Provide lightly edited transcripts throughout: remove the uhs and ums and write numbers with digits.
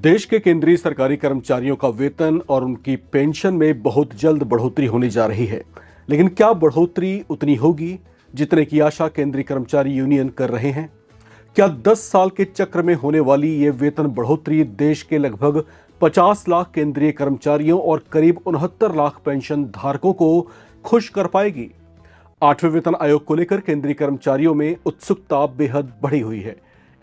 देश के केंद्रीय सरकारी कर्मचारियों का वेतन और उनकी पेंशन में बहुत जल्द बढ़ोतरी होने जा रही है। लेकिन क्या बढ़ोतरी उतनी होगी जितने की आशा केंद्रीय कर्मचारी यूनियन कर रहे हैं? क्या 10 साल के चक्र में होने वाली ये वेतन बढ़ोतरी देश के लगभग 50 लाख केंद्रीय कर्मचारियों और करीब 69 लाख पेंशन धारकों को खुश कर पाएगी? 8वें वेतन आयोग को लेकर केंद्रीय कर्मचारियों में उत्सुकता बेहद बढ़ी हुई है।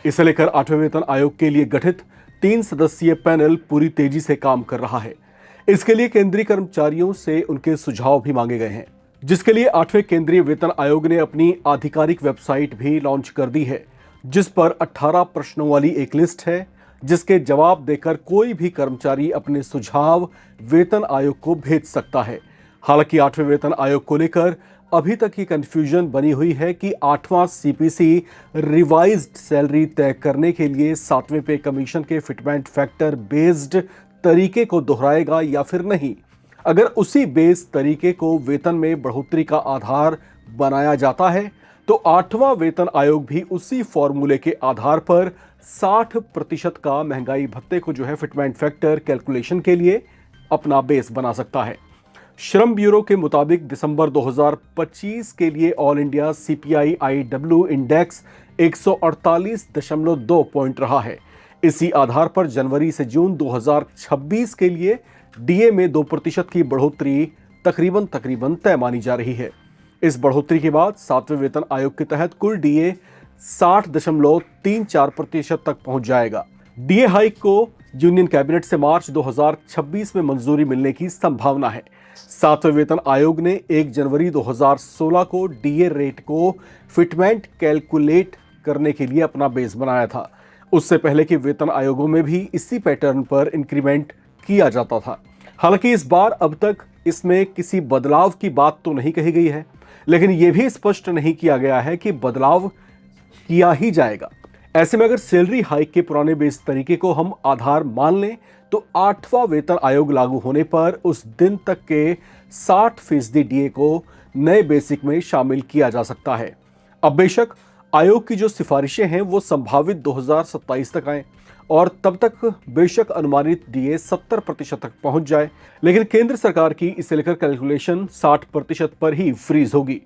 इसे लेकर 8वें वेतन आयोग के लिए गठित 3 सदस्यीय पैनल पूरी तेजी से काम कर रहा है। इसके लिए केंद्रीय कर्मचारियों से उनके सुझाव भी मांगे गए हैं, जिसके लिए 8वें केंद्रीय वेतन आयोग ने अपनी आधिकारिक वेबसाइट भी लॉन्च कर दी है, जिस पर 18 प्रश्नों वाली एक लिस्ट है, जिसके जवाब देकर कोई भी कर्मचारी अपने सुझाव वेतन आयोग को भेज सकता है। हालांकि 8वें वेतन आयोग को लेकर अभी तक ये कंफ्यूजन बनी हुई है कि 8वां सीपीसी रिवाइज्ड सैलरी तय करने के लिए 7वें पे कमीशन के फिटमेंट फैक्टर बेस्ड तरीके को दोहराएगा या फिर नहीं। अगर उसी बेस तरीके को वेतन में बढ़ोतरी का आधार बनाया जाता है तो 8वां वेतन आयोग भी उसी फॉर्मूले के आधार पर 60% का महंगाई भत्ते को फिटमेंट फैक्टर कैलकुलेशन के लिए अपना बेस बना सकता है। श्रम ब्यूरो के मुताबिक दिसंबर 2025 के लिए all India CPI IW index 148.2 point रहा है। इसी आधार पर जनवरी से जून 2026 के लिए डीए में 2% की बढ़ोतरी तकरीबन तय मानी जा रही है। इस बढ़ोतरी के बाद 7वें वेतन आयोग के तहत कुल डीए 60.34% तक पहुंच जाएगा। डीए हाइक को यूनियन कैबिनेट से मार्च 2026 में मंजूरी मिलने की संभावना है। 7वें वेतन आयोग ने 1 जनवरी 2016 को डीए रेट को फिटमेंट कैलकुलेट करने के लिए अपना बेस बनाया था। उससे पहले के वेतन आयोगों में भी इसी पैटर्न पर इंक्रीमेंट किया जाता था। हालांकि इस बार अब तक इसमें किसी बदलाव की बात तो नहीं कही गई है, लेकिन यह भी स्पष्ट नहीं किया गया है कि बदलाव किया ही जाएगा। ऐसे में अगर सैलरी हाइक के पुराने बेस तरीके को हम आधार मान लें तो 8वां वेतन आयोग लागू होने पर उस दिन तक के 60% डीए को नए बेसिक में शामिल किया जा सकता है। अब बेशक आयोग की जो सिफारिशें हैं वो संभावित 2027 तक आए और तब तक बेशक अनुमानित डीए 70% तक पहुंच जाए, लेकिन केंद्र सरकार की इसे लेकर कैलकुलेशन 60% पर ही फ्रीज होगी।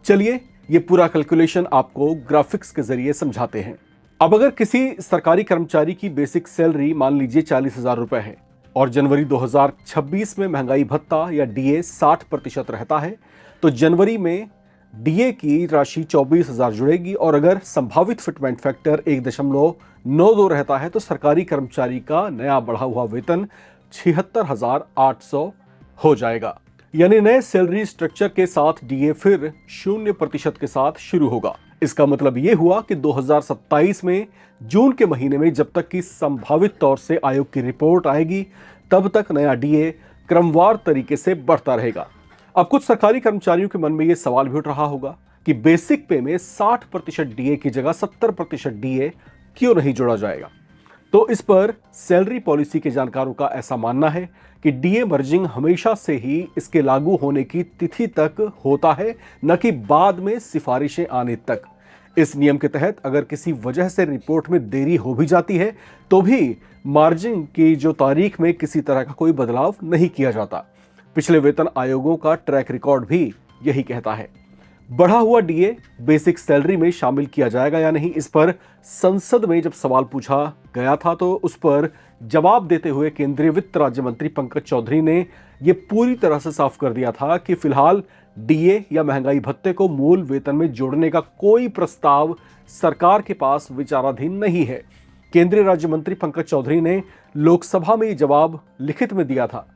चलिए ये पूरा कैलकुलेशन आपको ग्राफिक्स के जरिए समझाते हैं। अब अगर किसी सरकारी कर्मचारी की बेसिक सैलरी मान लीजिए 40,000 रुपए है और जनवरी 2026 में महंगाई भत्ता या डीए 60% रहता है, तो जनवरी में डीए की राशि 24,000 जुड़ेगी और अगर संभावित फिटमेंट फैक्टर 1.92 रहता है तो सरकारी कर्मचारी का नया बढ़ा हुआ वेतन 76,800 हो जाएगा। यानी नए सैलरी स्ट्रक्चर के साथ डीए फिर 0% के साथ शुरू होगा। इसका मतलब यह हुआ कि 2027 में जून के महीने में जब तक कि संभावित तौर से आयोग की रिपोर्ट आएगी, तब तक नया डीए क्रमवार तरीके से बढ़ता रहेगा। अब कुछ सरकारी कर्मचारियों के मन में यह सवाल भी उठ रहा होगा कि बेसिक पे में 60% डीए की जगह 70% डीए क्यों नहीं जोड़ा जाएगा। तो इस पर सैलरी पॉलिसी के जानकारों का ऐसा मानना है कि डीए मर्जिंग हमेशा से ही इसके लागू होने की तिथि तक होता है, न कि बाद में सिफारिशें आने तक। इस नियम के तहत अगर किसी वजह से रिपोर्ट में देरी हो भी जाती है तो भी मार्जिन की जो तारीख में किसी तरह का कोई बदलाव नहीं किया जाता। पिछले वेतन आयोगों का ट्रैक रिकॉर्ड भी यही कहता है। बढ़ा हुआ डीए बेसिक सैलरी में शामिल किया जाएगा या नहीं, इस पर संसद में जब सवाल पूछा गया था तो उस पर जवाब देते हुए केंद्रीय वित्त राज्य मंत्री पंकज चौधरी ने यह पूरी तरह से साफ कर दिया था कि फिलहाल डीए या महंगाई भत्ते को मूल वेतन में जोड़ने का कोई प्रस्ताव सरकार के पास विचाराधीन नहीं है। केंद्रीय राज्य मंत्री पंकज चौधरी ने लोकसभा में यह जवाब लिखित में दिया था।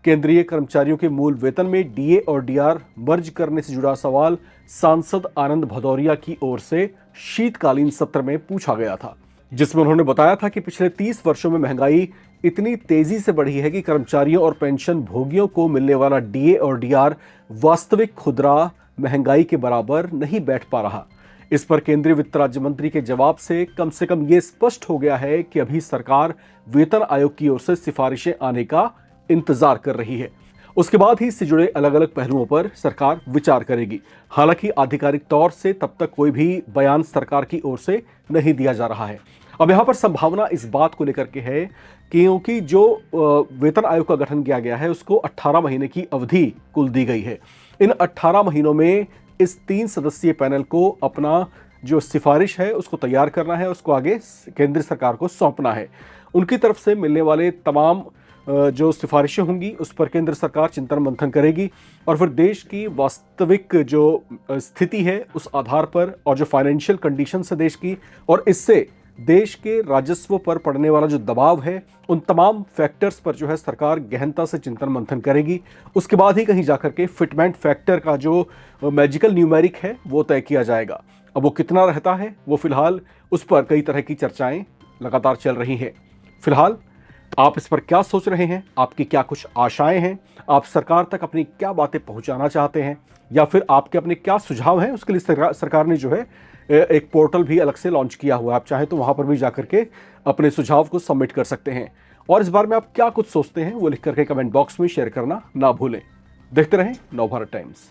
केंद्रीय कर्मचारियों के मूल वेतन में डीए और डीआर मर्ज करने से जुड़ा सवाल सांसद आनंद भदौरिया की ओर से शीतकालीन सत्र में पूछा गया था, जिसमें उन्होंने बताया था कि पिछले 30 वर्षों में महंगाई इतनी तेजी से बढ़ी है कि कर्मचारियों और पेंशन भोगियों को मिलने वाला डीए और डीआर वास्तविक खुदरा महंगाई के बराबर नहीं बैठ पा रहा। इस पर केंद्रीय वित्त राज्य मंत्री के जवाब से कम ये स्पष्ट हो गया है कि अभी सरकार वेतन आयोग की ओर से सिफारिशें आने का इंतजार कर रही है। उसके बाद ही इससे जुड़े अलग अलग पहलुओं पर सरकार विचार करेगी। हालांकि आधिकारिक तौर से तब तक कोई भी बयान सरकार की ओर से नहीं दिया जा रहा है। अब यहाँ पर संभावना इस बात को लेकर के है क्योंकि जो वेतन आयोग का गठन किया गया है उसको 18 महीने की अवधि कुल दी गई है। इन 18 महीनों में इस 3 सदस्यीय पैनल को अपना जो सिफारिश है उसको तैयार करना है, उसको आगे केंद्र सरकार को सौंपना है। उनकी तरफ से मिलने वाले तमाम जो सिफारिशें होंगी उस पर केंद्र सरकार चिंतन मंथन करेगी और फिर देश की वास्तविक जो स्थिति है उस आधार पर और जो फाइनेंशियल कंडीशंस है देश की और इससे देश के राजस्व पर पड़ने वाला जो दबाव है उन तमाम फैक्टर्स पर जो है सरकार गहनता से चिंतन मंथन करेगी। उसके बाद ही कहीं जाकर के फिटमेंट फैक्टर का जो मैजिकल न्यूमेरिक है वो तय किया जाएगा। अब वो कितना रहता है वो फिलहाल उस पर कई तरह की चर्चाएं लगातार चल रही हैं। फिलहाल आप इस पर क्या सोच रहे हैं? आपकी क्या कुछ आशाएं हैं? आप सरकार तक अपनी क्या बातें पहुंचाना चाहते हैं या फिर आपके अपने क्या सुझाव हैं? उसके लिए सरकार ने जो है एक पोर्टल भी अलग से लॉन्च किया हुआ है। आप चाहें तो वहां पर भी जाकर के अपने सुझाव को सबमिट कर सकते हैं और इस बारे में आप क्या कुछ सोचते हैं वो लिख करके कमेंट बॉक्स में शेयर करना ना भूलें। देखते रहें नवभारत टाइम्स।